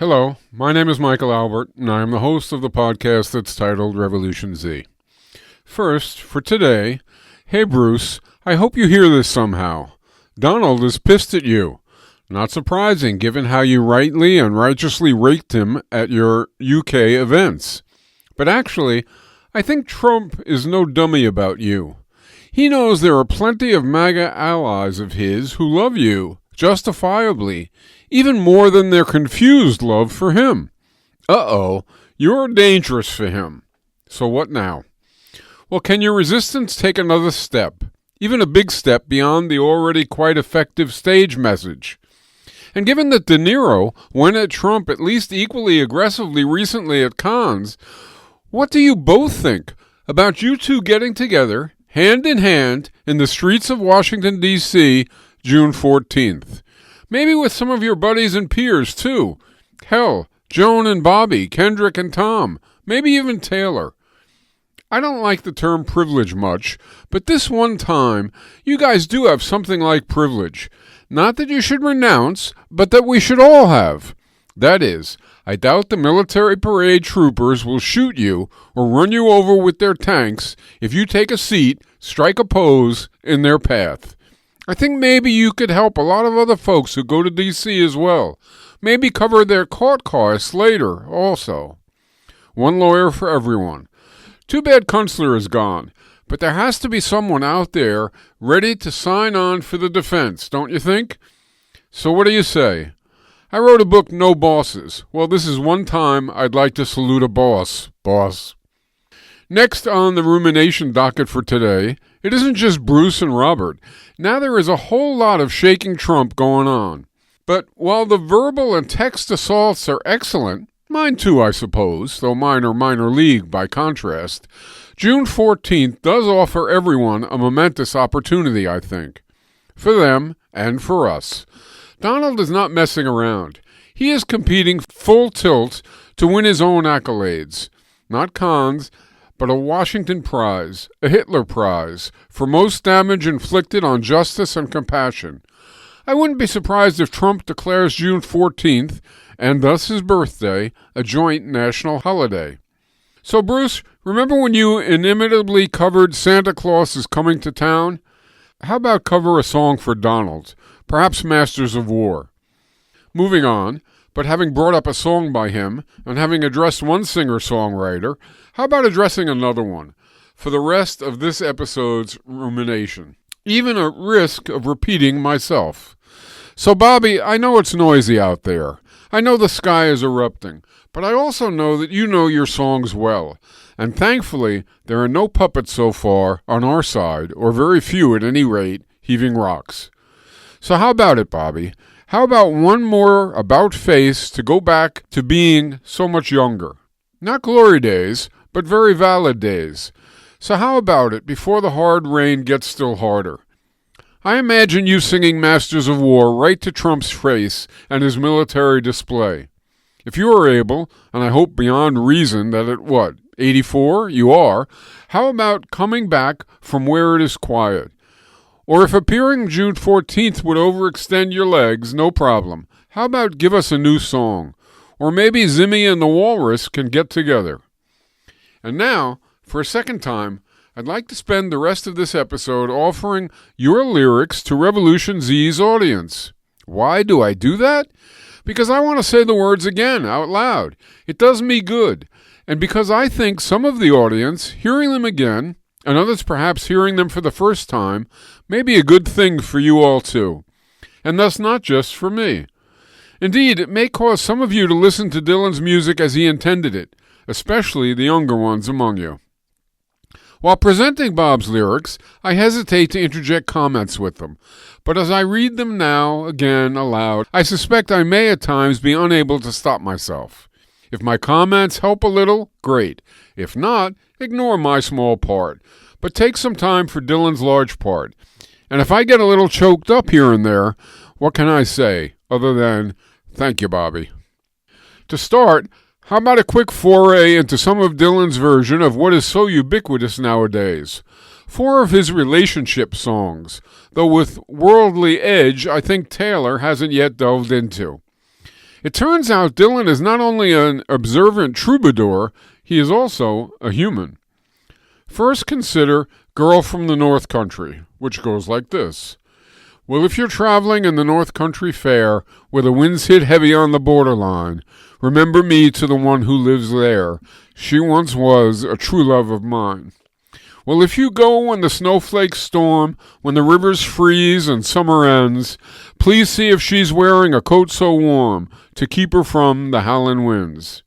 Hello, my name is Michael Albert, and I am the host of the podcast that's titled RevolutionZ. First, for today, hey Bruce, I hope you hear this somehow. Donald is pissed at you. Not surprising, given how you rightly and righteously raked him at your UK events. But actually, I think Trump is no dummy about you. He knows there are plenty of MAGA allies of his who love you, justifiably, even more than their confused love for him. You're dangerous for him. So what now? Well, can your resistance take another step, even a big step beyond the already quite effective stage message? And given that De Niro went at Trump at least equally aggressively recently at Cannes, what do you both think about you two getting together, hand in hand, in the streets of Washington, D.C., June 14th? Maybe with some of your buddies and peers, too. Hell, Joan and Bobby, Kendrick and Tom, maybe even Taylor. I don't like the term privilege much, but this one time, you guys do have something like privilege. Not that you should renounce, but that we should all have. That is, I doubt the military parade troopers will shoot you or run you over with their tanks if you take a seat, strike a pose in their path. I think maybe you could help a lot of other folks who go to D.C. as well. Maybe cover their court costs later also. One lawyer for everyone. Too bad Kunstler is gone, but there has to be someone out there ready to sign on for the defense, don't you think? So what do you say? I wrote a book, No Bosses. Well, this is one time I'd like to salute a boss. Next on the rumination docket for today, it isn't just Bruce and Robert. Now there is a whole lot of shaking Trump going on. But while the verbal and text assaults are excellent, mine too, I suppose, though mine are minor league by contrast, June 14th does offer everyone a momentous opportunity, I think. For them and for us. Donald is not messing around. He is competing full tilt to win his own accolades. Not Cannes, but a Washington Prize, a Hitler Prize, for most damage inflicted on justice and compassion. I wouldn't be surprised if Trump declares June 14th, and thus his birthday, a joint national holiday. So Bruce, remember when you inimitably covered Santa Claus is Coming to Town? How about cover a song for Donald, perhaps Masters of War? Moving on, but having brought up a song by him, and having addressed one singer-songwriter, how about addressing another one, for the rest of this episode's rumination, even at risk of repeating myself? So Bobby, I know it's noisy out there. I know the sky is erupting, but I also know that you know your songs well, and thankfully there are no puppets so far on our side, or very few at any rate, heaving rocks. So how about it, Bobby? How about one more about-face to go back to being so much younger? Not glory days, but very valid days. So how about it before the hard rain gets still harder? I imagine you singing Masters of War right to Trump's face and his military display. If you are able, and I hope beyond reason that at 84 you are, how about coming back from where it is quiet? Or if appearing June 14th would overextend your legs, no problem. How about give us a new song? Or maybe Zimmy and the Walrus can get together. And now, for a second time, I'd like to spend the rest of this episode offering your lyrics to RevolutionZ's audience. Why do I do that? Because I want to say the words again, out loud. It does me good. And because I think some of the audience, hearing them again, and others perhaps hearing them for the first time, may be a good thing for you all too. And thus not just for me. Indeed, it may cause some of you to listen to Dylan's music as he intended it, especially the younger ones among you. While presenting Bob's lyrics, I hesitate to interject comments with them, but as I read them now, again, aloud, I suspect I may at times be unable to stop myself. If my comments help a little, great. If not, ignore my small part, but take some time for Dylan's large part. And if I get a little choked up here and there, what can I say other than, thank you, Bobby. To start, how about a quick foray into some of Dylan's version of what is so ubiquitous nowadays? 4 of his relationship songs, though with worldly edge I think Taylor hasn't yet delved into. It turns out Dylan is not only an observant troubadour, he is also a human. First, consider Girl from the North Country, which goes like this. Well, if you're traveling in the North Country Fair, where the winds hit heavy on the borderline, remember me to the one who lives there. She once was a true love of mine. Well, if you go when the snowflakes storm, when the rivers freeze and summer ends, please see if she's wearing a coat so warm to keep her from the howling winds.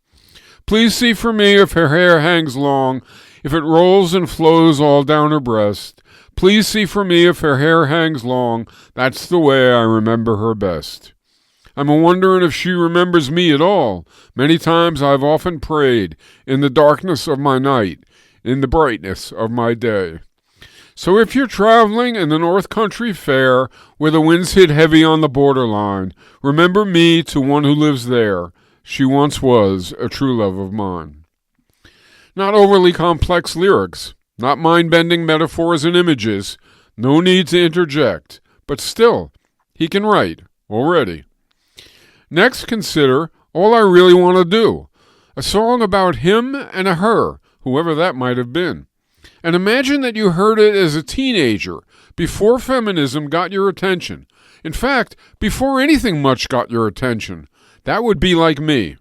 Please see for me if her hair hangs long, if it rolls and flows all down her breast. Please see for me if her hair hangs long, that's the way I remember her best. I'm a-wondering if she remembers me at all. Many times I've often prayed, in the darkness of my night, in the brightness of my day. So if you're traveling in the North Country Fair, where the winds hit heavy on the borderline, remember me to one who lives there. She once was a true love of mine. Not overly complex lyrics, not mind-bending metaphors and images, no need to interject, but still, he can write, already. Next, consider All I Really Want to Do, a song about him and a her, whoever that might have been. And imagine that you heard it as a teenager, before feminism got your attention. In fact, before anything much got your attention. That would be like me.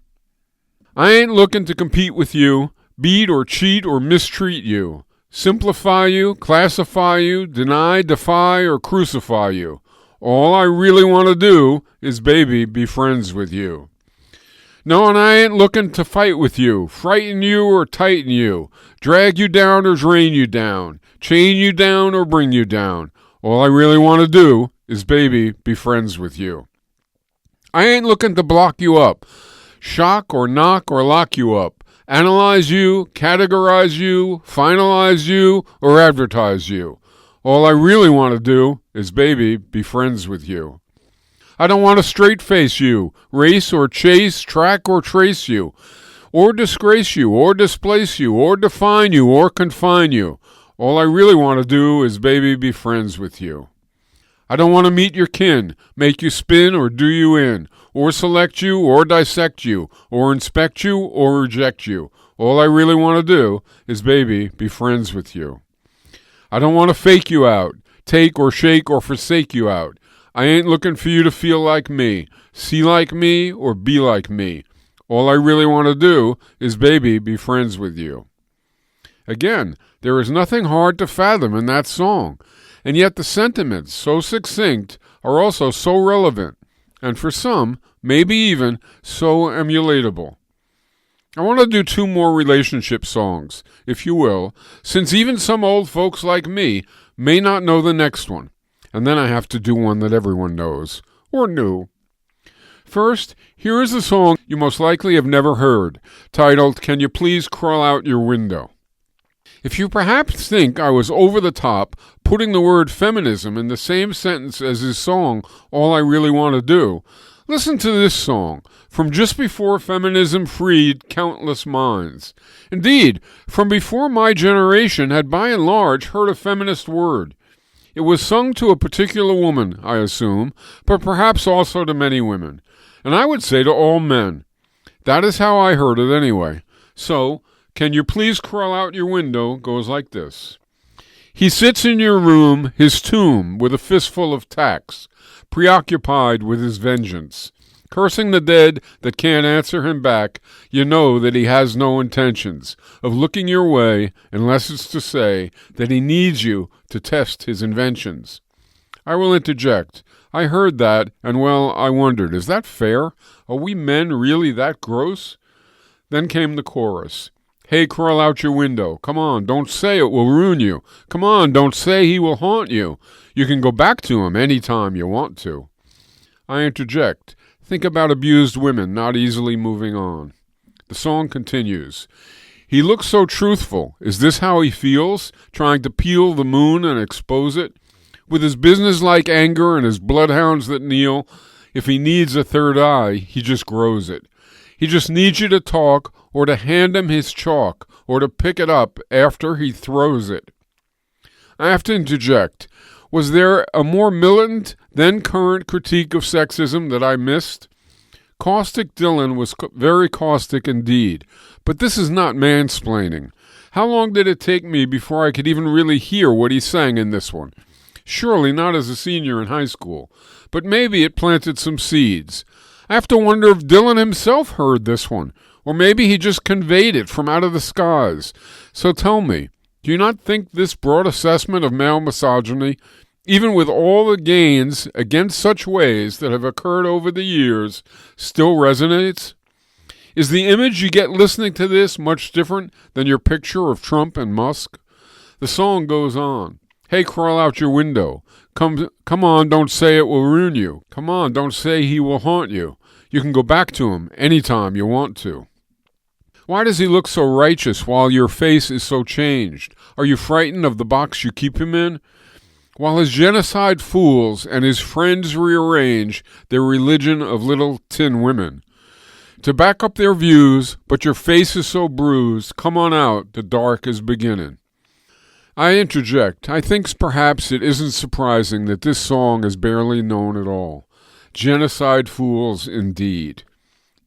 I ain't looking to compete with you, beat or cheat or mistreat you, simplify you, classify you, deny, defy, or crucify you. All I really want to do is, baby, be friends with you. No, and I ain't looking to fight with you, frighten you or tighten you, drag you down or drain you down, chain you down or bring you down. All I really want to do is, baby, be friends with you. I ain't looking to block you up, shock or knock or lock you up, analyze you, categorize you, finalize you, or advertise you. All I really want to do is, baby, be friends with you. I don't want to straight-face you, race or chase, track or trace you, or disgrace you, or displace you, or define you, or confine you. All I really want to do is, baby, be friends with you. I don't want to meet your kin, make you spin or do you in, or select you, or dissect you, or inspect you, or reject you. All I really want to do is, baby, be friends with you. I don't want to fake you out, take or shake or forsake you out. I ain't looking for you to feel like me, see like me, or be like me. All I really want to do is, baby, be friends with you. Again, there is nothing hard to fathom in that song, and yet the sentiments, so succinct, are also so relevant, and for some, maybe even so emulatable. I want to do 2 more relationship songs, if you will, since even some old folks like me may not know the next one. And then I have to do one that everyone knows, or knew. First, here is a song you most likely have never heard, titled, Can You Please Crawl Out Your Window? If you perhaps think I was over the top, putting the word feminism in the same sentence as his song, All I Really Want to Do, listen to this song, from just before feminism freed countless minds. Indeed, from before my generation had by and large heard a feminist word. It was sung to a particular woman, I assume, but perhaps also to many women. And I would say to all men. That is how I heard it anyway. So, Can You Please Crawl Out Your Window goes like this. He sits in your room, his tomb, with a fistful of tacks, preoccupied with his vengeance. Cursing the dead that can't answer him back, you know that he has no intentions of looking your way, unless it's to say that he needs you to test his inventions. I will interject. I heard that, and well, I wondered, is that fair? Are we men really that gross? Then came the chorus. Hey, crawl out your window. Come on, don't say it will ruin you. Come on, don't say he will haunt you. You can go back to him any time you want to. I interject. Think about abused women not easily moving on. The song continues. He looks so truthful. Is this how he feels? Trying to peel the moon and expose it? With his businesslike anger and his bloodhounds that kneel, if he needs a third eye, he just grows it. He just needs you to talk or to hand him his chalk or to pick it up after he throws it. I have to interject. Was there a more militant, then current critique of sexism that I missed? Caustic Dylan was very caustic indeed, but this is not mansplaining. How long did it take me before I could even really hear what he sang in this one? Surely not as a senior in high school, but maybe it planted some seeds. I have to wonder if Dylan himself heard this one, or maybe he just conveyed it from out of the skies. So tell me, do you not think this broad assessment of male misogyny, even with all the gains against such ways that have occurred over the years, still resonates? Is the image you get listening to this much different than your picture of Trump and Musk? The song goes on. Hey, crawl out your window. Come on, don't say it will ruin you. Come on, don't say he will haunt you. You can go back to him anytime you want to. Why does he look so righteous while your face is so changed? Are you frightened of the box you keep him in? While his genocide fools and his friends rearrange their religion of little tin women to back up their views, but your face is so bruised, come on out, the dark is beginning. I interject. I think perhaps it isn't surprising that this song is barely known at all. Genocide fools indeed.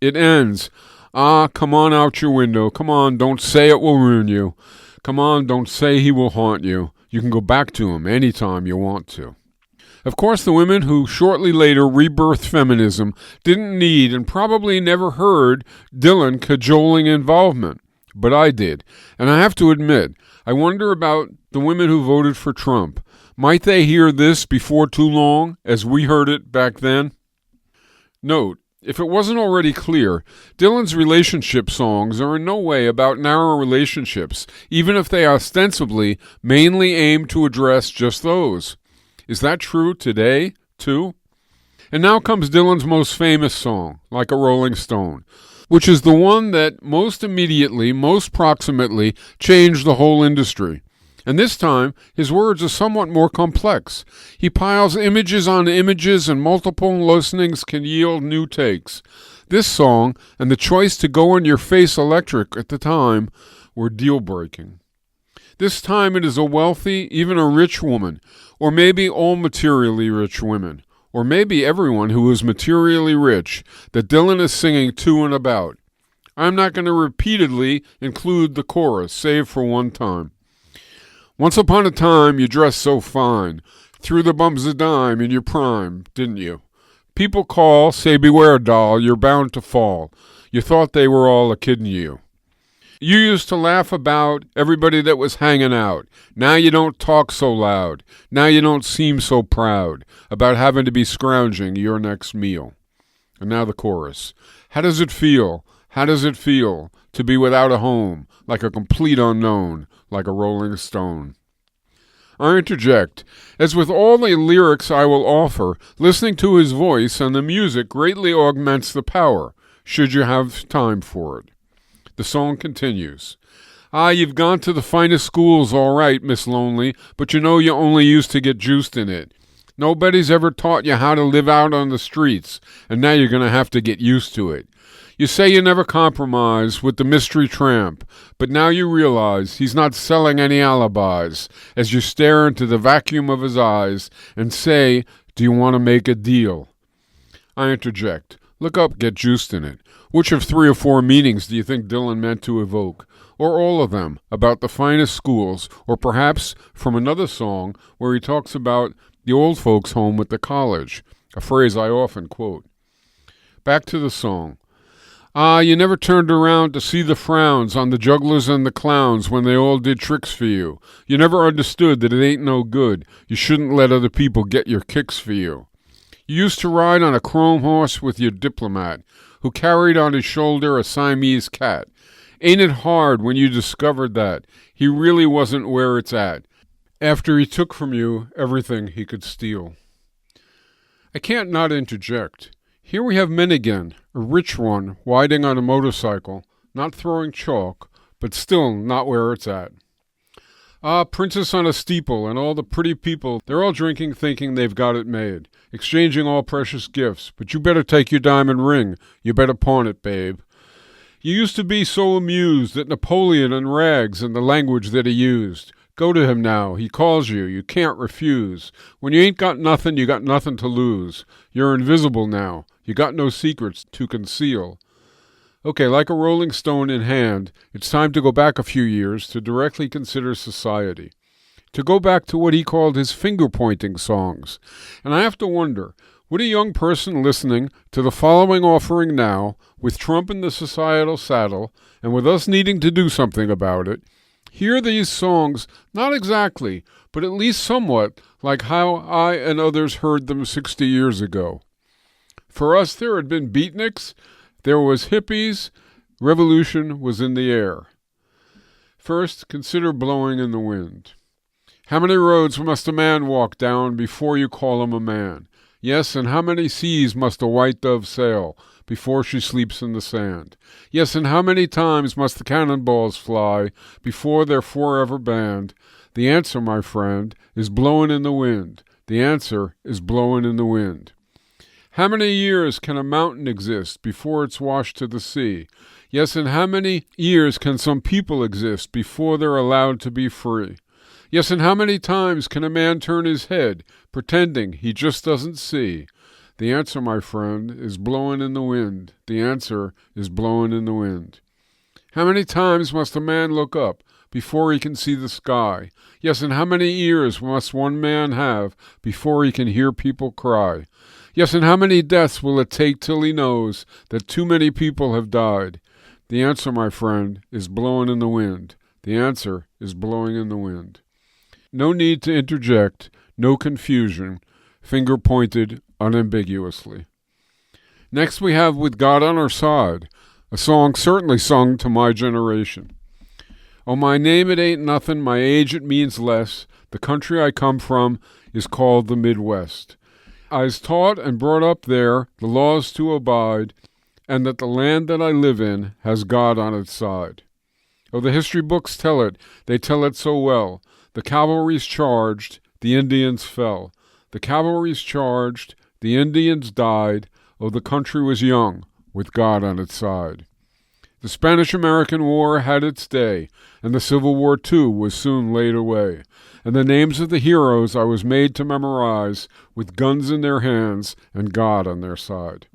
It ends, come on out your window. Come on, don't say it will ruin you. Come on, don't say he will haunt you. You can go back to him anytime you want to. Of course, the women who shortly later rebirthed feminism didn't need and probably never heard Dylan cajoling involvement. But I did. And I have to admit, I wonder about the women who voted for Trump. Might they hear this before too long, as we heard it back then? Note, if it wasn't already clear, Dylan's relationship songs are in no way about narrow relationships, even if they ostensibly mainly aim to address just those. Is that true today, too? And now comes Dylan's most famous song, Like a Rolling Stone, which is the one that most immediately, most proximately changed the whole industry. And this time, his words are somewhat more complex. He piles images on images, and multiple listenings can yield new takes. This song, and the choice to go in your face electric at the time, were deal-breaking. This time it is a wealthy, even a rich woman, or maybe all materially rich women, or maybe everyone who is materially rich, that Dylan is singing to and about. I'm not going to repeatedly include the chorus, save for one time. Once upon a time you dressed so fine, threw the bums a dime in your prime, didn't you? People call, say beware doll, you're bound to fall. You thought they were all a-kidding you. You used to laugh about everybody that was hanging out. Now you don't talk so loud. Now you don't seem so proud about having to be scrounging your next meal. And now the chorus. How does it feel? How does it feel to be without a home, like a complete unknown, like a rolling stone? I interject. As with all the lyrics I will offer, listening to his voice and the music greatly augments the power, should you have time for it. The song continues. You've gone to the finest schools, all right, Miss Lonely, but you know you only used to get juiced in it. Nobody's ever taught you how to live out on the streets, and now you're going to have to get used to it. You say you never compromise with the mystery tramp, but now you realize he's not selling any alibis as you stare into the vacuum of his eyes and say, do you want to make a deal? I interject. Look up Get Juiced in It. Which of 3 or 4 meanings do you think Dylan meant to evoke? Or all of them, about the finest schools, or perhaps from another song where he talks about the old folks' home with the college, a phrase I often quote. Back to the song. You never turned around to see the frowns on the jugglers and the clowns when they all did tricks for you. You never understood that it ain't no good. You shouldn't let other people get your kicks for you. You used to ride on a chrome horse with your diplomat, who carried on his shoulder a Siamese cat. Ain't it hard when you discovered that he really wasn't where it's at, after he took from you everything he could steal? I can't not interject. Here we have men again, a rich one, riding on a motorcycle, not throwing chalk, but still not where it's at. Princess on a steeple, and all the pretty people, they're all drinking thinking they've got it made, exchanging all precious gifts, but you better take your diamond ring, you better pawn it, babe. You used to be so amused at Napoleon and rags and the language that he used. Go to him now, he calls you, you can't refuse. When you ain't got nothing, you got nothing to lose. You're invisible now, You got no secrets to conceal. Okay, like a rolling stone in hand, it's time to go back a few years to directly consider society. To go back to what he called his finger-pointing songs. And I have to wonder, would a young person listening to the following offering now, with Trump in the societal saddle, and with us needing to do something about it, hear these songs not exactly, but at least somewhat like how I and others heard them 60 years ago? For us, there had been beatniks, there was hippies, revolution was in the air. First, consider blowing in the wind. How many roads must a man walk down before you call him a man? Yes, and how many seas must a white dove sail before she sleeps in the sand? Yes, and how many times must the cannonballs fly before they're forever banned? The answer, my friend, is blowing in the wind. The answer is blowing in the wind. How many years can a mountain exist before it's washed to the sea? Yes, and how many years can some people exist before they're allowed to be free? Yes, and how many times can a man turn his head, pretending he just doesn't see? The answer, my friend, is blowing in the wind. The answer is blowing in the wind. How many times must a man look up before he can see the sky? Yes, and how many ears must one man have before he can hear people cry? Yes, and how many deaths will it take till he knows that too many people have died? The answer, my friend, is blowing in the wind. The answer is blowing in the wind. No need to interject, no confusion, finger pointed unambiguously. Next we have With God on Our Side, a song certainly sung to my generation. Oh, my name it ain't nothing, my age it means less, the country I come from is called the Midwest. I was taught and brought up there the laws to abide, and that the land that I live in has God on its side. Oh, the history books tell it, they tell it so well. The cavalry's charged, the Indians fell. The cavalry's charged, the Indians died. Oh, the country was young, with God on its side. The Spanish-American War had its day, and the Civil War, too, was soon laid away. And the names of the heroes I was made to memorize, with guns in their hands and God on their side.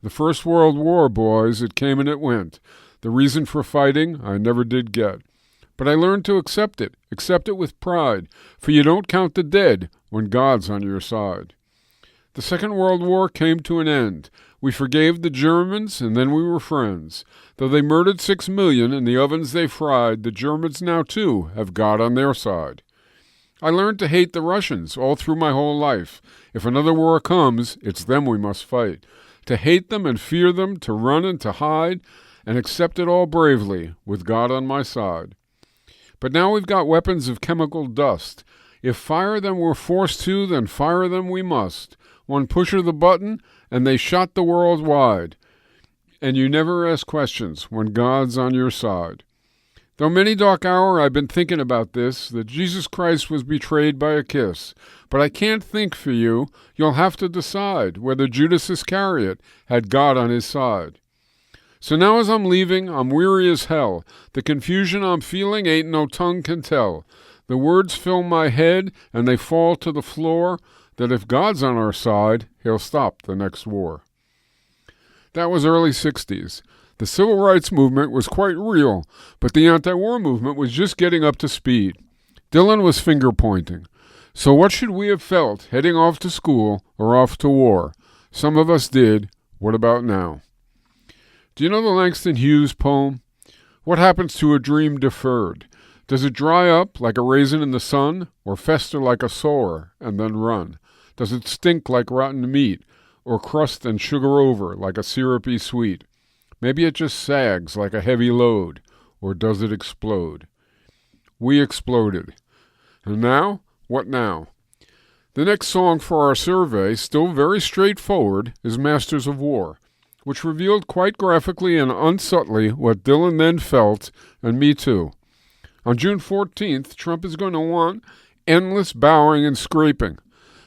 The First World War, boys, it came and it went. The reason for fighting I never did get. But I learned to accept it with pride, for you don't count the dead when God's on your side. The Second World War came to an end. We forgave the Germans, and then we were friends. Though they murdered 6 million in the ovens they fried, the Germans now, too, have God on their side. I learned to hate the Russians all through my whole life. If another war comes, it's them we must fight. To hate them and fear them, to run and to hide, and accept it all bravely, with God on my side. But now we've got weapons of chemical dust. If fire them we're forced to, then fire them we must. One push of the button, and they shot the world wide. And you never ask questions when God's on your side. Though many dark hour I've been thinking about this, that Jesus Christ was betrayed by a kiss. But I can't think for you. You'll have to decide whether Judas Iscariot had God on his side. So now as I'm leaving, I'm weary as hell. The confusion I'm feeling ain't no tongue can tell. The words fill my head, and they fall to the floor, that if God's on our side, he'll stop the next war. That was early 60s. The civil rights movement was quite real, but the anti-war movement was just getting up to speed. Dylan was finger-pointing. So what should we have felt heading off to school or off to war? Some of us did. What about now? Do you know the Langston Hughes poem? What happens to a dream deferred? Does it dry up like a raisin in the sun, or fester like a sore and then run? Does it stink like rotten meat, or crust and sugar over like a syrupy sweet? Maybe it just sags like a heavy load, or does it explode? We exploded. And now? What now? The next song for our survey, still very straightforward, is Masters of War, which revealed quite graphically and unsubtly what Dylan then felt, and me too. On June 14th, Trump is going to want endless bowing and scraping.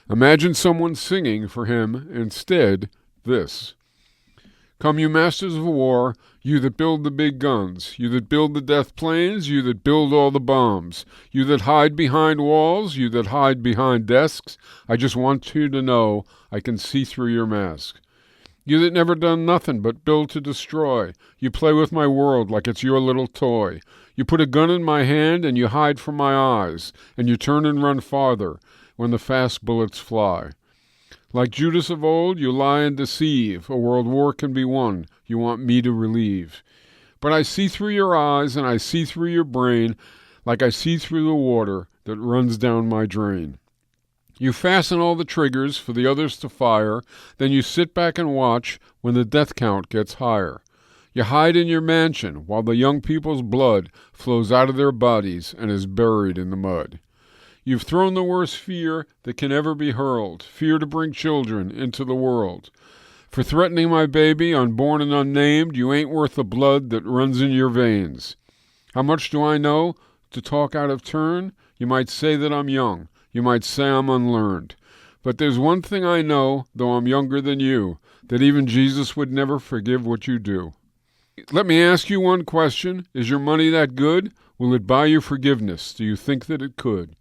Imagine someone singing for him instead this. Come, you masters of war, you that build the big guns, you that build the death planes, you that build all the bombs, you that hide behind walls, you that hide behind desks, I just want you to know I can see through your mask. You that never done nothing but build to destroy. You play with my world like it's your little toy. You put a gun in my hand and you hide from my eyes, and you turn and run farther when the fast bullets fly. Like Judas of old, you lie and deceive. A world war can be won. You want me to relieve. But I see through your eyes and I see through your brain like I see through the water that runs down my drain. You fasten all the triggers for the others to fire, then you sit back and watch when the death count gets higher. You hide in your mansion while the young people's blood flows out of their bodies and is buried in the mud. You've thrown the worst fear that can ever be hurled, fear to bring children into the world. For threatening my baby, unborn and unnamed, you ain't worth the blood that runs in your veins. How much do I know? To talk out of turn, you might say that I'm young. You might say I'm unlearned. But there's one thing I know, though I'm younger than you, that even Jesus would never forgive what you do. Let me ask you one question. Is your money that good? Will it buy you forgiveness? Do you think that it could?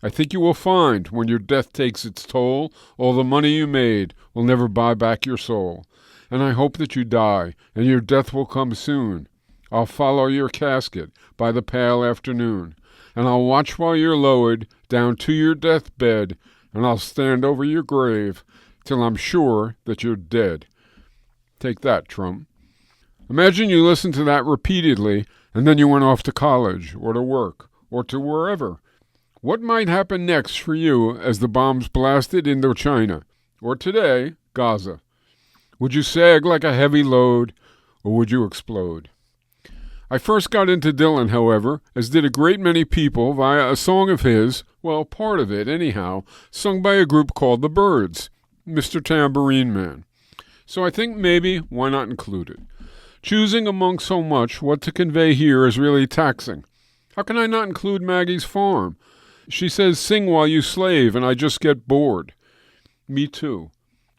I think you will find, when your death takes its toll, all the money you made will never buy back your soul. And I hope that you die, and your death will come soon. I'll follow your casket by the pale afternoon, and I'll watch while you're lowered down to your deathbed, and I'll stand over your grave till I'm sure that you're dead. Take that, Trump. Imagine you listened to that repeatedly, and then you went off to college, or to work, or to wherever. What might happen next for you as the bombs blasted Indochina, or today, Gaza? Would you sag like a heavy load, or would you explode? I first got into Dylan, however, as did a great many people, via a song of his, well, part of it anyhow, sung by a group called the Byrds, Mr. Tambourine Man. So I think maybe why not include it? Choosing among so much what to convey here is really taxing. How can I not include Maggie's farm? She says, sing while you slave, and I just get bored. Me too.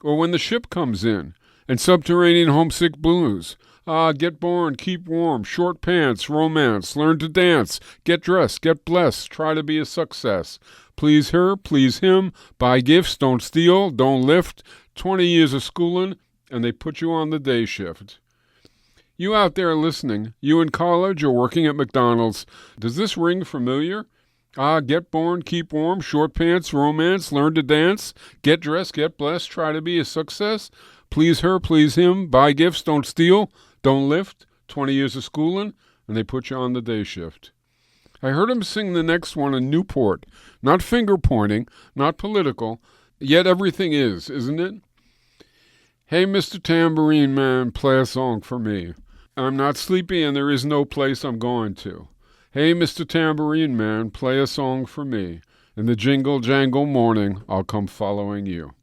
Or when the ship comes in, and subterranean homesick blues. Ah, get born, keep warm, short pants, romance, learn to dance, get dressed, get blessed, try to be a success. Please her, please him, buy gifts, don't steal, don't lift, 20 years of schooling, and they put you on the day shift. You out there listening, you in college or working at McDonald's, does this ring familiar? Ah, get born, keep warm, short pants, romance, learn to dance, get dressed, get blessed, try to be a success. Please her, please him, buy gifts, don't steal, don't lift, 20 years of schooling, and they put you on the day shift. I heard him sing the next one in Newport, not finger-pointing, not political, yet everything is, isn't it? Hey, Mr. Tambourine Man, play a song for me. I'm not sleepy and there is no place I'm going to. Hey, Mr. Tambourine Man, play a song for me. In the jingle-jangle morning, I'll come following you.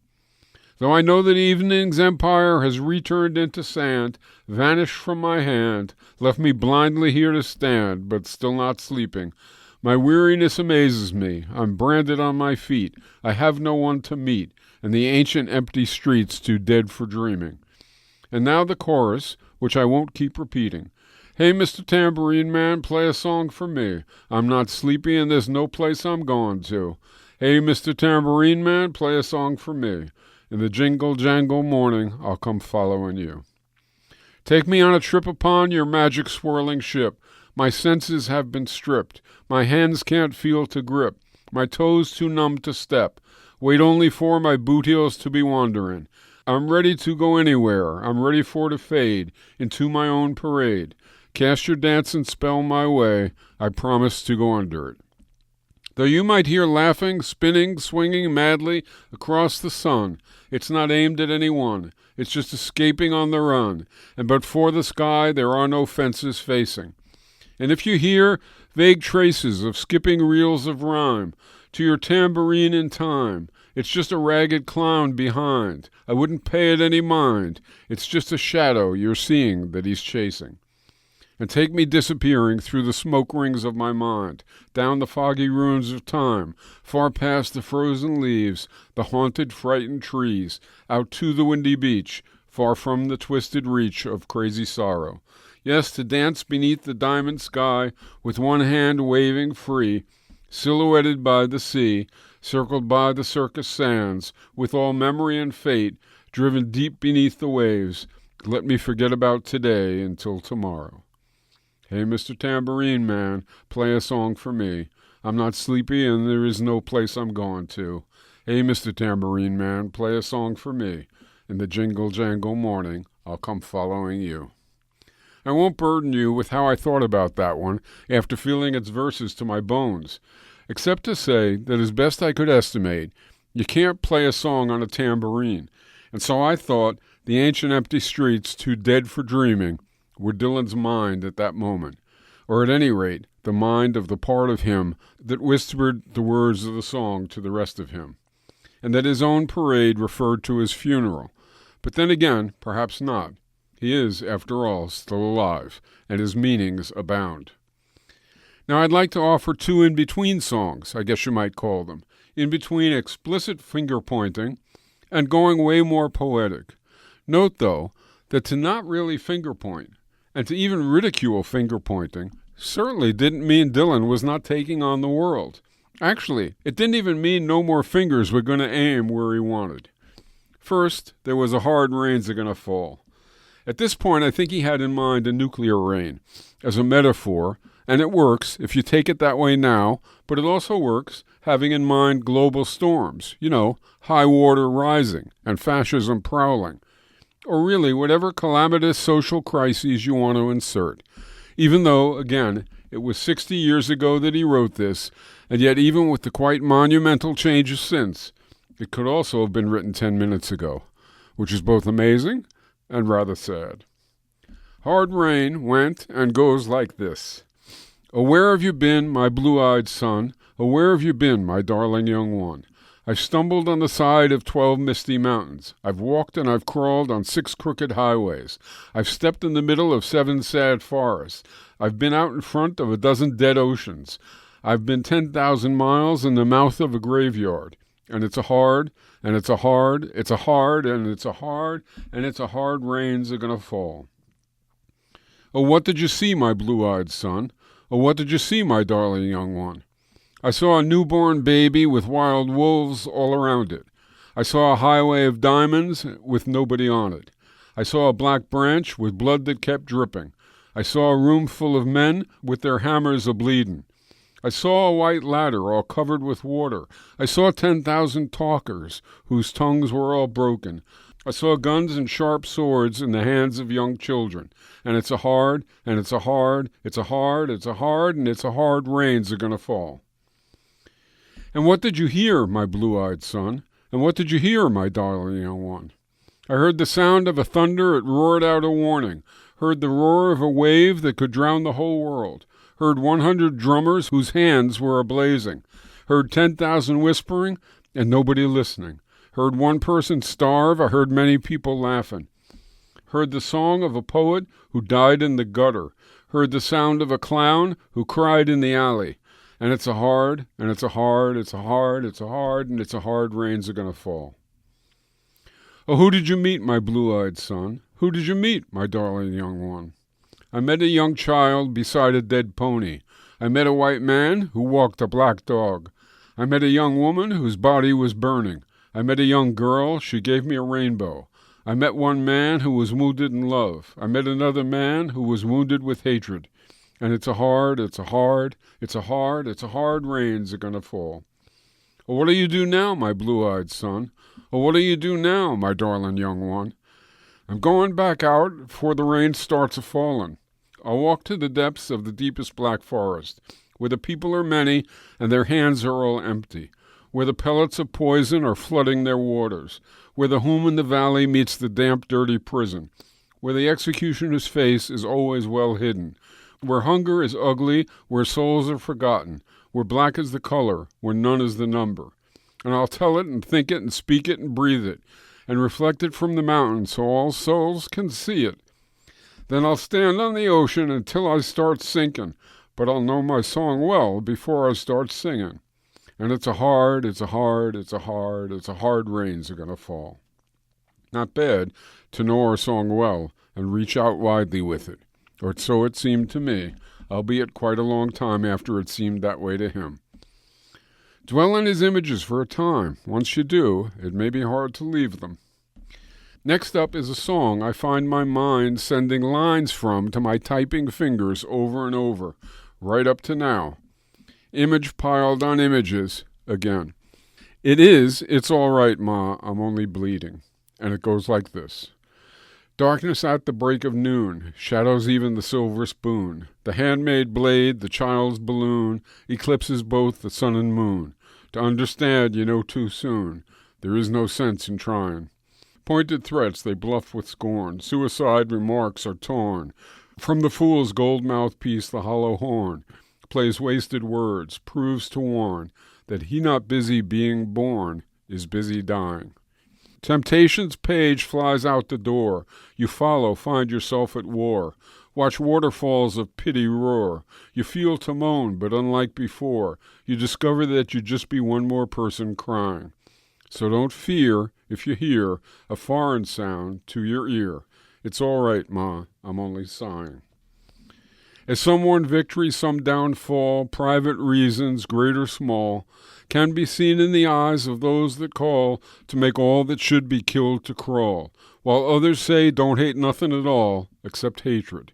Though I know that evening's empire has returned into sand, vanished from my hand, left me blindly here to stand, but still not sleeping. My weariness amazes me. I'm branded on my feet. I have no one to meet, and the ancient empty streets too dead for dreaming. And now the chorus, which I won't keep repeating. Hey, Mr. Tambourine Man, play a song for me. I'm not sleepy and there's no place I'm going to. Hey, Mr. Tambourine Man, play a song for me. In the jingle-jangle morning, I'll come following you. Take me on a trip upon your magic swirling ship. My senses have been stripped. My hands can't feel to grip. My toes too numb to step. Wait only for my boot heels to be wandering. I'm ready to go anywhere. I'm ready for to fade into my own parade. Cast your dancing spell my way. I promise to go under it. Though you might hear laughing, spinning, swinging madly across the sun, it's not aimed at any one. It's just escaping on the run. And but for the sky, there are no fences facing. And if you hear vague traces of skipping reels of rhyme to your tambourine in time, it's just a ragged clown behind. I wouldn't pay it any mind. It's just a shadow you're seeing that he's chasing. And take me disappearing through the smoke rings of my mind, down the foggy ruins of time, far past the frozen leaves, the haunted, frightened trees, out to the windy beach, far from the twisted reach of crazy sorrow. Yes, to dance beneath the diamond sky, with one hand waving free, silhouetted by the sea, circled by the circus sands, with all memory and fate, driven deep beneath the waves, let me forget about today until tomorrow. Hey, Mr. Tambourine Man, play a song for me. I'm not sleepy and there is no place I'm going to. Hey, Mr. Tambourine Man, play a song for me. In the jingle jangle morning, I'll come following you. I won't burden you with how I thought about that one after feeling its verses to my bones, except to say that as best I could estimate, you can't play a song on a tambourine, and so I thought the ancient empty streets too dead for dreaming were Dylan's mind at that moment, or at any rate, the mind of the part of him that whispered the words of the song to the rest of him, and that his own parade referred to his funeral. But then again, perhaps not. He is, after all, still alive, and his meanings abound. Now I'd like to offer two in-between songs, I guess you might call them, in between explicit finger-pointing and going way more poetic. Note, though, that to not really finger-point, and to even ridicule finger-pointing, certainly didn't mean Dylan was not taking on the world. Actually, it didn't even mean no more fingers were going to aim where he wanted. First, there was a hard rains are going to fall. At this point, I think he had in mind a nuclear rain as a metaphor, and it works if you take it that way now, but it also works having in mind global storms, high water rising and fascism prowling, or really whatever calamitous social crises you want to insert. Even though, again, it was 60 years ago that he wrote this, and yet even with the quite monumental changes since, it could also have been written 10 minutes ago, which is both amazing and rather sad. Hard Rain went and goes like this. Oh, where have you been, my blue-eyed son? Oh, where have you been, my darling young one? I've stumbled on the side of 12 misty mountains. I've walked and I've crawled on 6 crooked highways. I've stepped in the middle of 7 sad forests. I've been out in front of a dozen dead oceans. I've been 10,000 miles in the mouth of a graveyard. And it's a hard, and it's a hard, it's a hard, and it's a hard, and it's a hard rains are going to fall. Oh, what did you see, my blue-eyed son? Oh, what did you see, my darling young one? I saw a newborn baby with wild wolves all around it. I saw a highway of diamonds with nobody on it. I saw a black branch with blood that kept dripping. I saw a room full of men with their hammers a-bleeding. I saw a white ladder all covered with water. I saw 10,000 talkers whose tongues were all broken. I saw guns and sharp swords in the hands of young children. And it's a hard, and it's a hard, it's a hard, it's a hard, and it's a hard rains are going to fall. And what did you hear, my blue-eyed son? And what did you hear, my darling young one? I heard the sound of a thunder, it roared out a warning. Heard the roar of a wave that could drown the whole world. Heard 100 drummers whose hands were a-blazing. Heard 10,000 whispering and nobody listening. Heard one person starve, I heard many people laughing. Heard the song of a poet who died in the gutter. Heard the sound of a clown who cried in the alley. And it's a hard, and it's a hard, it's a hard, it's a hard, and it's a hard rains are going to fall. Oh, who did you meet, my blue-eyed son? Who did you meet, my darling young one? I met a young child beside a dead pony. I met a white man who walked a black dog. I met a young woman whose body was burning. I met a young girl, she gave me a rainbow. I met one man who was wounded in love. I met another man who was wounded with hatred. And it's a hard, it's a hard, it's a hard, it's a hard rains are going to fall. Oh, what do you do now, my blue-eyed son? Oh, what do you do now, my darling young one? I'm going back out before the rain starts a-falling. I'll walk to the depths of the deepest black forest, where the people are many and their hands are all empty, where the pellets of poison are flooding their waters, where the whom in the valley meets the damp, dirty prison, where the executioner's face is always well hidden, where hunger is ugly, where souls are forgotten, where black is the color, where none is the number. And I'll tell it and think it and speak it and breathe it, and reflect it from the mountain so all souls can see it. Then I'll stand on the ocean until I start sinking, but I'll know my song well before I start singing. And it's a hard, it's a hard, it's a hard, it's a hard rains are going to fall. Not bad to know our song well and reach out widely with it, or so it seemed to me, albeit quite a long time after it seemed that way to him. Dwell on his images for a time. Once you do, it may be hard to leave them. Next up is a song I find my mind sending lines from to my typing fingers over and over, right up to now. Image piled on images, again. It's all right, Ma, I'm only bleeding. And it goes like this. Darkness at the break of noon, shadows even the silver spoon. The handmade blade, the child's balloon, eclipses both the sun and moon. To understand, you know too soon. There is no sense in trying. Pointed threats they bluff with scorn. Suicide remarks are torn. From the fool's gold mouthpiece the hollow horn plays wasted words, proves to warn that he not busy being born is busy dying. Temptation's page flies out the door. You follow, find yourself at war. Watch waterfalls of pity roar. You feel to moan, but unlike before, you discover that you just be one more person crying. So don't fear if you hear a foreign sound to your ear. It's all right, Ma, I'm only sighing. As some won victory, some downfall, private reasons, great or small, can be seen in the eyes of those that call to make all that should be killed to crawl, while others say don't hate nothing at all except hatred.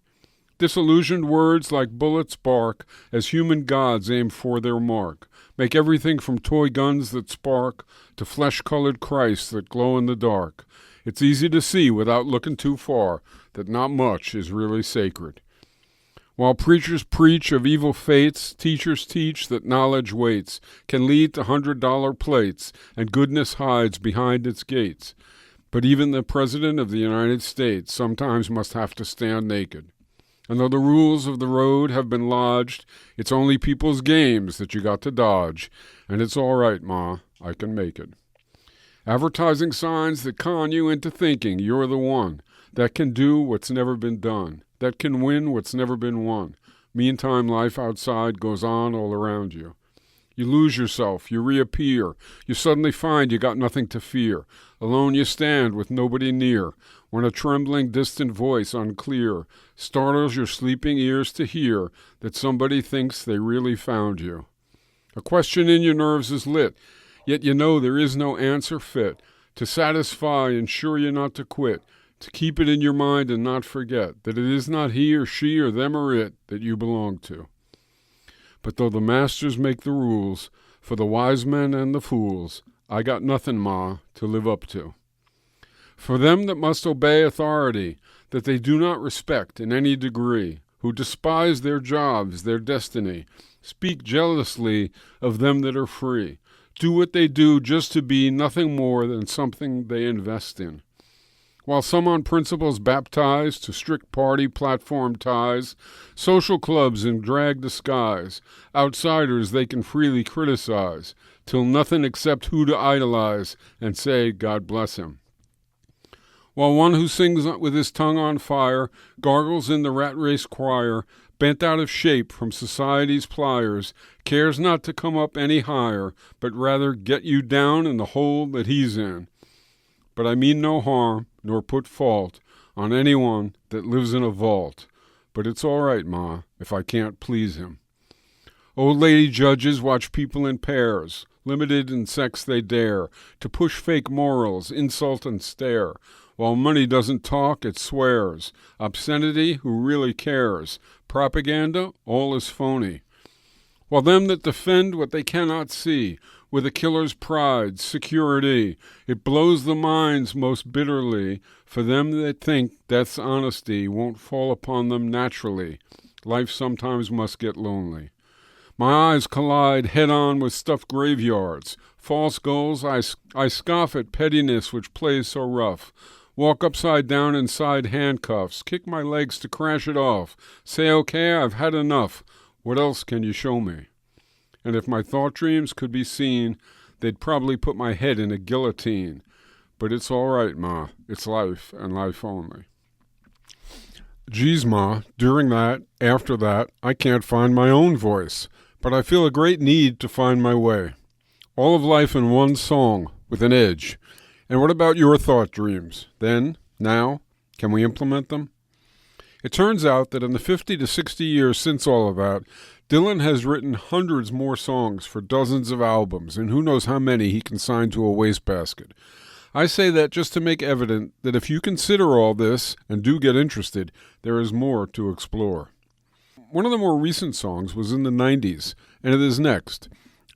Disillusioned words like bullets bark as human gods aim for their mark, make everything from toy guns that spark to flesh-colored Christs that glow in the dark. It's easy to see without looking too far that not much is really sacred. While preachers preach of evil fates, teachers teach that knowledge waits, can lead to $100 plates, and goodness hides behind its gates. But even the President of the United States sometimes must have to stand naked. And though the rules of the road have been lodged, it's only people's games that you got to dodge, and it's all right, Ma, I can make it. Advertising signs that con you into thinking you're the one that can do what's never been done, that can win what's never been won. Meantime, life outside goes on all around you. You lose yourself, you reappear, you suddenly find you got nothing to fear. Alone you stand with nobody near, when a trembling, distant voice, unclear, startles your sleeping ears to hear that somebody thinks they really found you. A question in your nerves is lit, yet you know there is no answer fit to satisfy, ensure you not to quit, to keep it in your mind and not forget that it is not he or she or them or it that you belong to. But though the masters make the rules for the wise men and the fools, I got nothing, Ma, to live up to. For them that must obey authority, that they do not respect in any degree, who despise their jobs, their destiny, speak jealously of them that are free, do what they do just to be nothing more than something they invest in. While some on principles baptized to strict party platform ties, social clubs in drag disguise, outsiders they can freely criticize, till nothing except who to idolize and say, God bless him. While one who sings with his tongue on fire, gargles in the rat race choir, bent out of shape from society's pliers, cares not to come up any higher, but rather get you down in the hole that he's in. But I mean no harm, nor put fault on anyone that lives in a vault. But it's all right, Ma, if I can't please him. Old lady judges watch people in pairs, limited in sex they dare, to push fake morals, insult and stare. While money doesn't talk, it swears. Obscenity, who really cares? Propaganda, all is phony. While them that defend what they cannot see, with a killer's pride, security, it blows the minds most bitterly, for them that think death's honesty won't fall upon them naturally. Life sometimes must get lonely. My eyes collide head-on with stuffed graveyards. False goals, I scoff at pettiness which plays so rough. Walk upside down inside handcuffs, kick my legs to crash it off. Say, okay, I've had enough. What else can you show me? And if my thought dreams could be seen, they'd probably put my head in a guillotine. But it's all right, Ma. It's life, and life only. Geez, Ma, during that, after that, I can't find my own voice, but I feel a great need to find my way. All of life in one song, with an edge. And what about your thought dreams? Then, now, can we implement them? It turns out that in the 50 to 60 years since all of that, Dylan has written hundreds more songs for dozens of albums, and who knows how many he can sign to a wastebasket. I say that just to make evident that if you consider all this and do get interested, there is more to explore. One of the more recent songs was in the 90s, and it is next.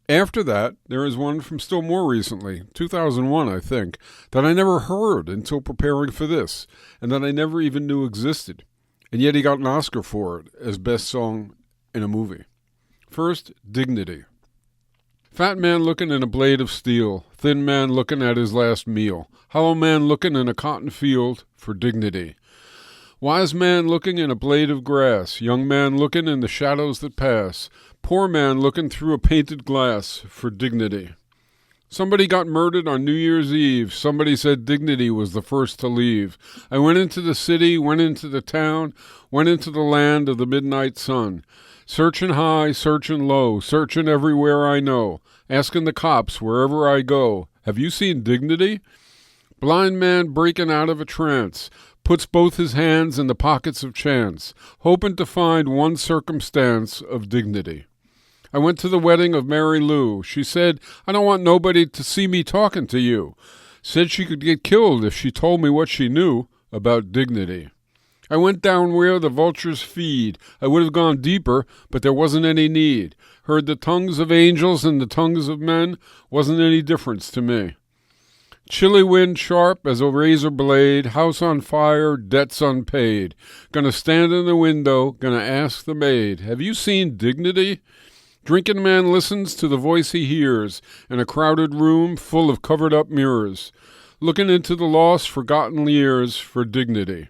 After that, there is one from still more recently, 2001, I think, that I never heard until preparing for this, and that I never even knew existed. And yet he got an Oscar for it as best song in a movie. First, Dignity. Fat man looking in a blade of steel, thin man looking at his last meal, hollow man looking in a cotton field for dignity. Wise man looking in a blade of grass, young man looking in the shadows that pass, poor man looking through a painted glass for dignity. Somebody got murdered on New Year's Eve. Somebody said dignity was the first to leave. I went into the city, went into the town, went into the land of the midnight sun. Searching high, searching low, searching everywhere I know, asking the cops wherever I go, have you seen dignity? Blind man breaking out of a trance, puts both his hands in the pockets of chance, hoping to find one circumstance of dignity. I went to the wedding of Mary Lou. She said, I don't want nobody to see me talking to you. Said she could get killed if she told me what she knew about dignity. I went down where the vultures feed. I would have gone deeper, but there wasn't any need. Heard the tongues of angels and the tongues of men. Wasn't any difference to me. Chilly wind sharp as a razor blade, house on fire, debts unpaid. Gonna stand in the window, gonna ask the maid, have you seen dignity? Drinking man listens to the voice he hears in a crowded room full of covered-up mirrors, looking into the lost, forgotten years for dignity.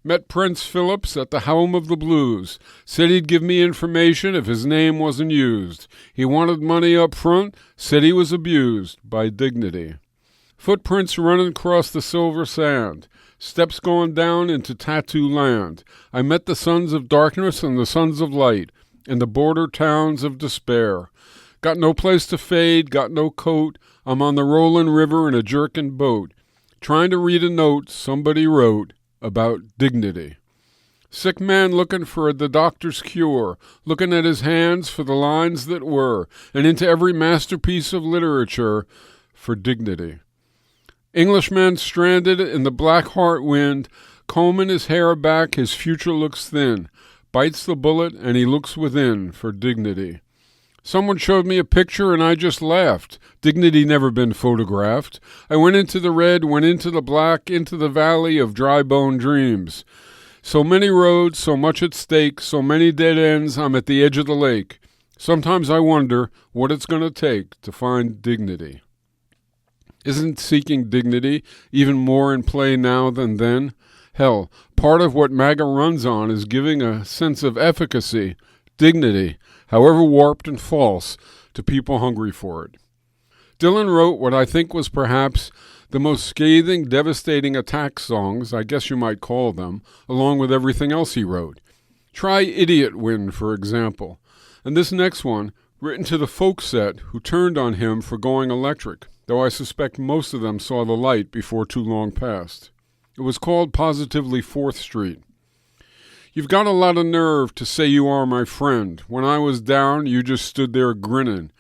Met Prince Phillips at the helm of the blues, said he'd give me information if his name wasn't used. He wanted money up front, said he was abused by dignity. Footprints running across the silver sand, steps going down into tattoo land. I met the sons of darkness and the sons of light, in the border towns of despair. Got no place to fade, got no coat. I'm on the rolling river in a jerkin' boat, trying to read a note somebody wrote about dignity. Sick man looking for the doctor's cure, looking at his hands for the lines that were, and into every masterpiece of literature for dignity. Englishman stranded in the black heart wind, combing his hair back, his future looks thin. Bites the bullet and he looks within for dignity. Someone showed me a picture and I just laughed. Dignity never been photographed. I went into the red, went into the black, into the valley of dry bone dreams. So many roads, so much at stake, so many dead ends, I'm at the edge of the lake. Sometimes I wonder what it's going to take to find dignity. Isn't seeking dignity even more in play now than then? Hell, part of what MAGA runs on is giving a sense of efficacy, dignity, however warped and false, to people hungry for it. Dylan wrote what I think was perhaps the most scathing, devastating attack songs, I guess you might call them, along with everything else he wrote. Try Idiot Wind, for example. And this next one, written to the folk set who turned on him for going electric, though I suspect most of them saw the light before too long passed. It was called Positively 4th Street. You've got a lot of nerve to say you are my friend. When I was down, you just stood there grinning.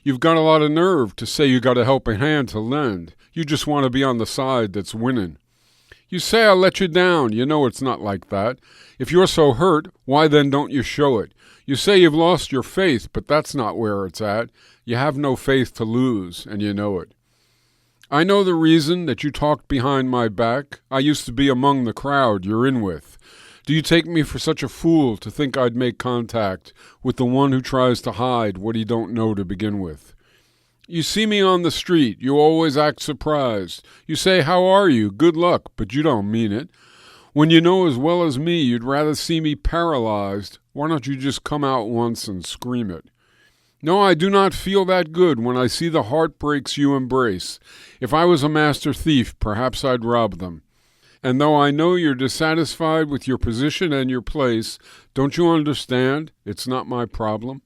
You've got a lot of nerve to say you got a helping hand to lend. You just want to be on the side that's winning. You say I let you down. You know it's not like that. If you're so hurt, why then don't you show it? You say you've lost your faith, but that's not where it's at. You have no faith to lose, and you know it. I know the reason that you talked behind my back. I used to be among the crowd you're in with. Do you take me for such a fool to think I'd make contact with the one who tries to hide what he don't know to begin with? You see me on the street, you always act surprised. You say, how are you? Good luck, but you don't mean it. When you know as well as me you'd rather see me paralyzed, why don't you just come out once and scream it? No, I do not feel that good when I see the heartbreaks you embrace. If I was a master thief, perhaps I'd rob them. And though I know you're dissatisfied with your position and your place, don't you understand? It's not my problem.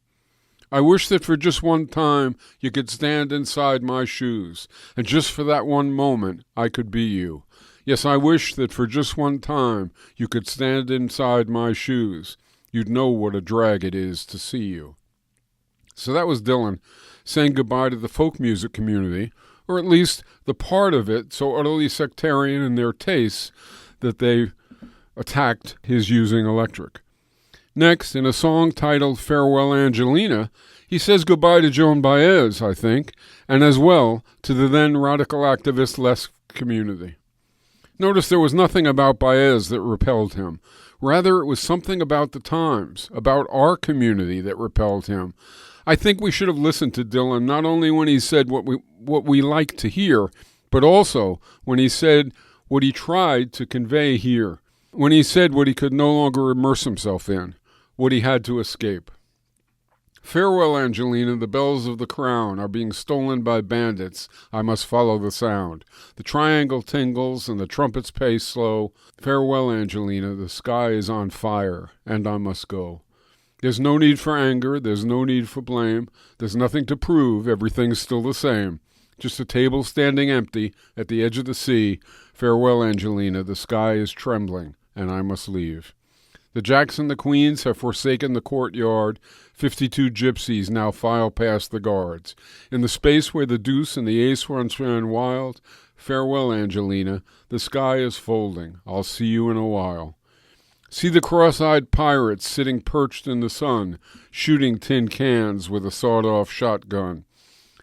I wish that for just one time you could stand inside my shoes, and just for that one moment I could be you. Yes, I wish that for just one time you could stand inside my shoes. You'd know what a drag it is to see you. So that was Dylan saying goodbye to the folk music community or at least the part of it so utterly sectarian in their tastes that they attacked his using electric. Next, in a song titled Farewell Angelina, he says goodbye to Joan Baez, I think, and as well to the then radical activist left community. Notice there was nothing about Baez that repelled him. Rather, it was something about the times, about our community that repelled him. I think we should have listened to Dylan not only when he said what we like to hear, but also when he said what he tried to convey here, when he said what he could no longer immerse himself in, what he had to escape. Farewell, Angelina, the bells of the crown are being stolen by bandits. I must follow the sound. The triangle tingles and the trumpets pace slow. Farewell, Angelina, the sky is on fire, and I must go. There's no need for anger, there's no need for blame. There's nothing to prove, everything's still the same. Just a table standing empty at the edge of the sea. Farewell, Angelina, the sky is trembling, and I must leave. The Jacks and the Queens have forsaken the courtyard. 52 gypsies now file past the guards. In the space where the deuce and the ace once ran wild, farewell, Angelina, the sky is folding. I'll see you in a while. See the cross-eyed pirates sitting perched in the sun, shooting tin cans with a sawed-off shotgun.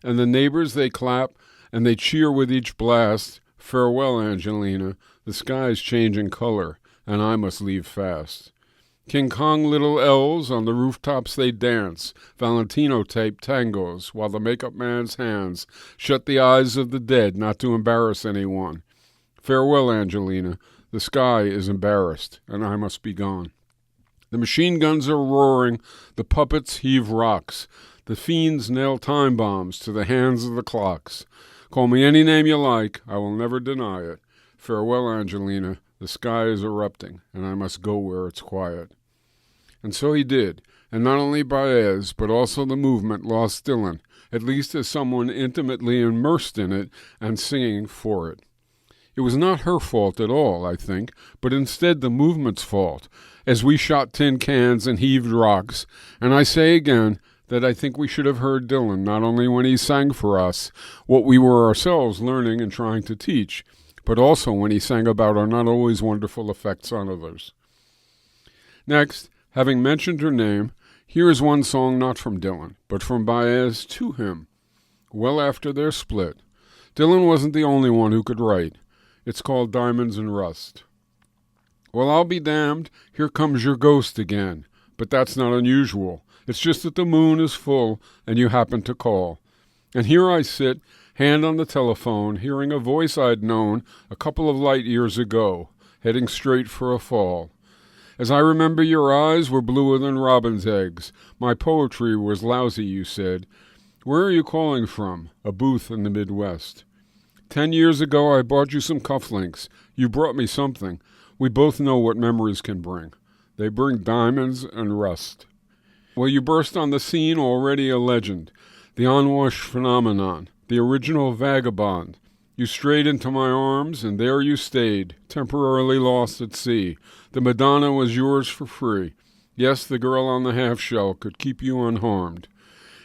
And the neighbors, they clap, and they cheer with each blast. Farewell, Angelina, the sky's changing color, and I must leave fast. King Kong little elves on the rooftops they dance, Valentino-type tangos, while the makeup man's hands shut the eyes of the dead not to embarrass anyone. Farewell, Angelina, the sky is embarrassed, and I must be gone. The machine guns are roaring, the puppets heave rocks, the fiends nail time bombs to the hands of the clocks. Call me any name you like, I will never deny it. Farewell, Angelina, the sky is erupting, and I must go where it's quiet. And so he did, and not only Baez, but also the movement lost Dylan, at least as someone intimately immersed in it and singing for it. It was not her fault at all, I think, but instead the movement's fault, as we shot tin cans and heaved rocks, and I say again that I think we should have heard Dylan not only when he sang for us what we were ourselves learning and trying to teach, but also when he sang about our not always wonderful effects on others. Next, having mentioned her name, here is one song not from Dylan, but from Baez to him, well after their split. Dylan wasn't the only one who could write. It's called Diamonds and Rust. Well, I'll be damned, here comes your ghost again, but that's not unusual. It's just that the moon is full and you happen to call. And here I sit, hand on the telephone, hearing a voice I'd known a couple of light years ago, heading straight for a fall. As I remember, your eyes were bluer than robin's eggs. My poetry was lousy, you said. Where are you calling from? A booth in the Midwest. 10 years ago, I bought you some cufflinks. You brought me something. We both know what memories can bring. They bring diamonds and rust. Well, you burst on the scene already a legend, the unwashed phenomenon, the original vagabond. You strayed into my arms, and there you stayed, temporarily lost at sea. The Madonna was yours for free. Yes, the girl on the half-shell could keep you unharmed.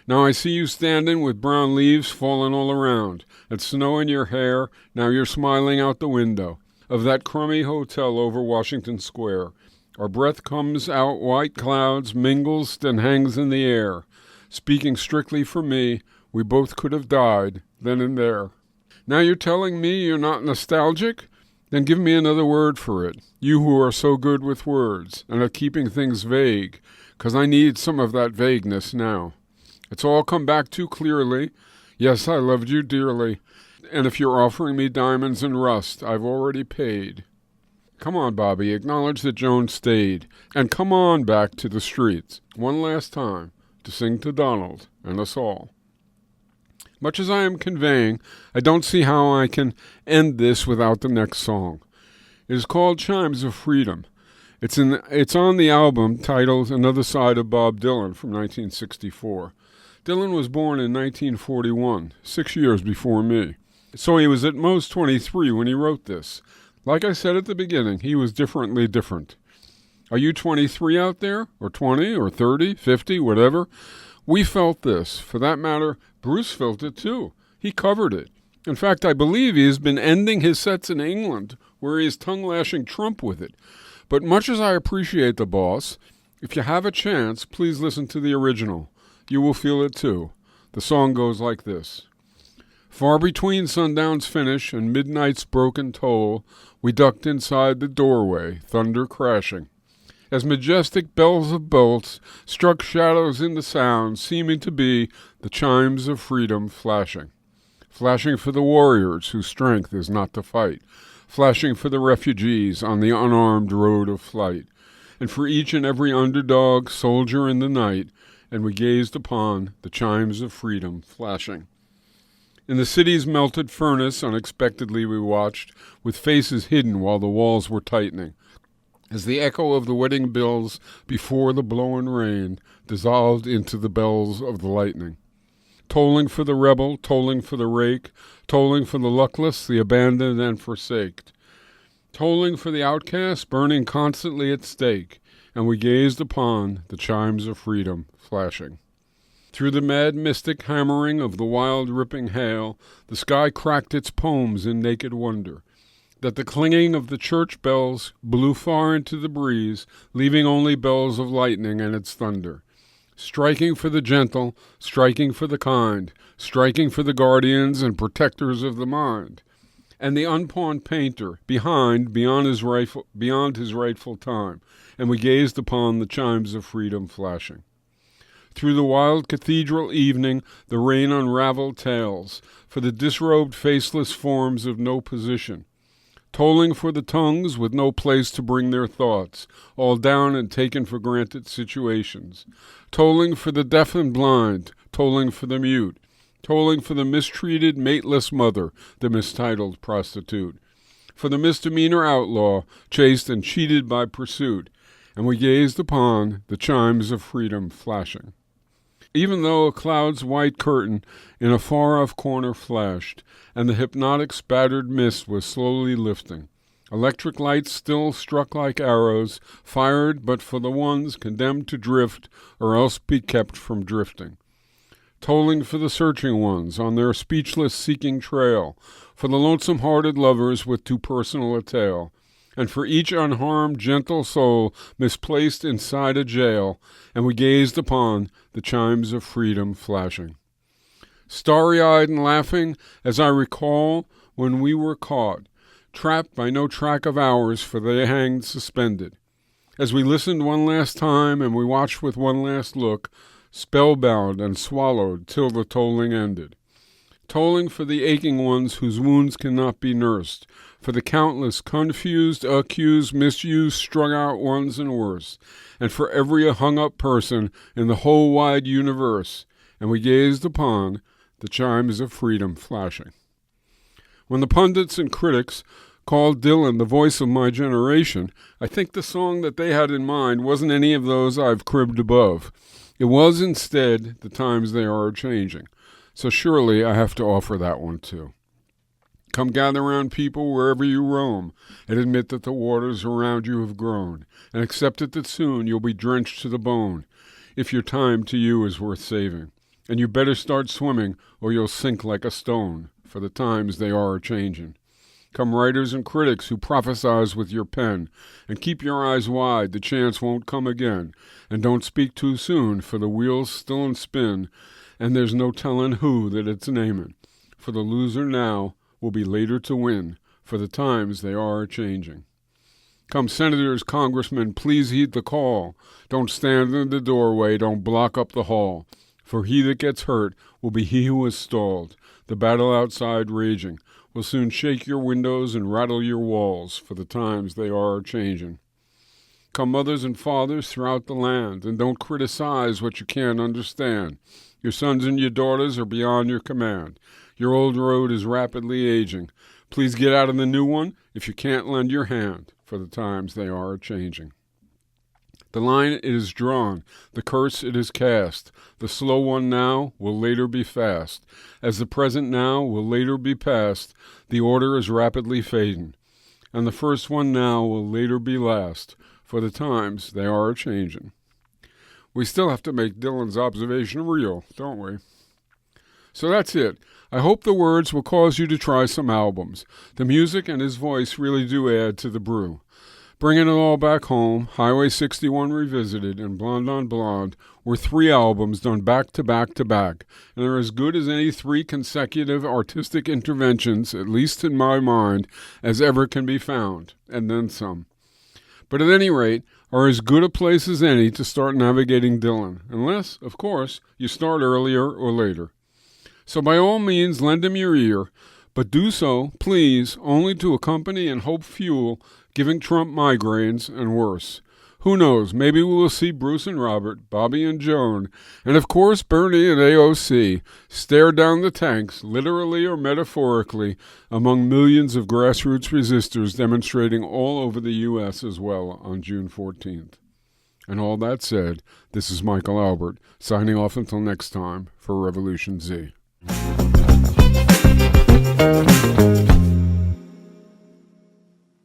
Now I see you standing with brown leaves falling all around, and snow in your hair. Now you're smiling out the window of that crummy hotel over Washington Square. Our breath comes out, white clouds, mingles, and hangs in the air. Speaking strictly for me, we both could have died, then and there. Now you're telling me you're not nostalgic? Then give me another word for it, you who are so good with words, and at keeping things vague, 'cause I need some of that vagueness now. It's all come back too clearly. Yes, I loved you dearly, and if you're offering me diamonds and rust, I've already paid. Come on, Bobby, acknowledge that Joan stayed, and come on back to the streets, one last time, to sing to Donald and us all. Much as I am conveying, I don't see how I can end this without the next song. It is called Chimes of Freedom. It's on the album titled Another Side of Bob Dylan from 1964. Dylan was born in 1941, 6 years before me. So he was at most 23 when he wrote this. Like I said at the beginning, he was differently different. Are you 23 out there? Or 20? Or 30? 50? Whatever? We felt this. For that matter, Bruce felt it too. He covered it. In fact, I believe he has been ending his sets in England, where he is tongue-lashing Trump with it. But much as I appreciate the boss, if you have a chance, please listen to the original. You will feel it too. The song goes like this. Far between sundown's finish and midnight's broken toll, we ducked inside the doorway, thunder crashing. As majestic bells of bolts struck shadows in the sound, seeming to be the chimes of freedom flashing. Flashing for the warriors whose strength is not to fight. Flashing for the refugees on the unarmed road of flight. And for each and every underdog soldier in the night, and we gazed upon the chimes of freedom flashing. In the city's melted furnace, unexpectedly we watched, with faces hidden while the walls were tightening, as the echo of the wedding bells before the blowing rain dissolved into the bells of the lightning. Tolling for the rebel, tolling for the rake, tolling for the luckless, the abandoned and forsaked. Tolling for the outcast, burning constantly at stake, and we gazed upon the chimes of freedom flashing. Through the mad mystic hammering of the wild ripping hail, the sky cracked its poems in naked wonder, that the clinging of the church bells blew far into the breeze, leaving only bells of lightning and its thunder. Striking for the gentle, striking for the kind, striking for the guardians and protectors of the mind. And the unpawned painter, beyond his rightful time, and we gazed upon the chimes of freedom flashing. Through the wild cathedral evening, the rain unraveled tales, for the disrobed faceless forms of no position, tolling for the tongues with no place to bring their thoughts, all down and taken for granted situations, tolling for the deaf and blind, tolling for the mute, tolling for the mistreated, mateless mother, the mistitled prostitute, for the misdemeanor outlaw, chased and cheated by pursuit, and we gazed upon the chimes of freedom flashing. Even though a cloud's white curtain in a far-off corner flashed, and the hypnotic spattered mist was slowly lifting, electric lights still struck like arrows, fired but for the ones condemned to drift or else be kept from drifting. Tolling for the searching ones on their speechless seeking trail, for the lonesome-hearted lovers with too personal a tale, and for each unharmed, gentle soul misplaced inside a jail, and we gazed upon the chimes of freedom flashing. Starry-eyed and laughing, as I recall when we were caught, trapped by no track of ours, for they hanged suspended. As we listened one last time, and we watched with one last look, spellbound and swallowed till the tolling ended. Tolling for the aching ones whose wounds cannot be nursed, for the countless confused, accused, misused, strung out ones and worse, and for every hung-up person in the whole wide universe, and we gazed upon the chimes of freedom flashing. When the pundits and critics called Dylan the voice of my generation, I think the song that they had in mind wasn't any of those I've cribbed above. It was instead The Times They Are Changing. So surely I have to offer that one too. Come gather round people wherever you roam, and admit that the waters around you have grown, and accept it that soon you'll be drenched to the bone, if your time to you is worth saving. And you better start swimming, or you'll sink like a stone, for the times they are changing. Come writers and critics who prophesize with your pen, and keep your eyes wide, the chance won't come again, and don't speak too soon, for the wheel's still in spin, and there's no telling who that it's naming, for the loser now will be later to win, for the times they are changing. Come senators, congressmen, please heed the call. Don't stand in the doorway, don't block up the hall, for he that gets hurt will be he who is stalled. The battle outside raging will soon shake your windows and rattle your walls, for the times they are changing. Come mothers and fathers throughout the land, and don't criticize what you can't understand. Your sons and your daughters are beyond your command. Your old road is rapidly aging. Please get out of the new one if you can't lend your hand, for the times they are changing. The line it is drawn, the curse it is cast. The slow one now will later be fast. As the present now will later be past, the order is rapidly fading. And the first one now will later be last, for the times they are changing. We still have to make Dylan's observation real, don't we? So that's it. I hope the words will cause you to try some albums. The music and his voice really do add to the brew. Bringing it all back home, Highway 61 Revisited and Blonde on Blonde were 3 albums done back to back to back, and they're as good as any 3 consecutive artistic interventions, at least in my mind, as ever can be found, and then some. But at any rate, are as good a place as any to start navigating Dylan, unless, of course, you start earlier or later. So by all means, lend him your ear, but do so, please, only to accompany and hope fuel giving Trump migraines and worse. Who knows, maybe we will see Bruce and Robert, Bobby and Joan, and of course Bernie and AOC stare down the tanks, literally or metaphorically, among millions of grassroots resistors demonstrating all over the U.S. as well on June 14th. And all that said, this is Michael Albert, signing off until next time for Revolution Z.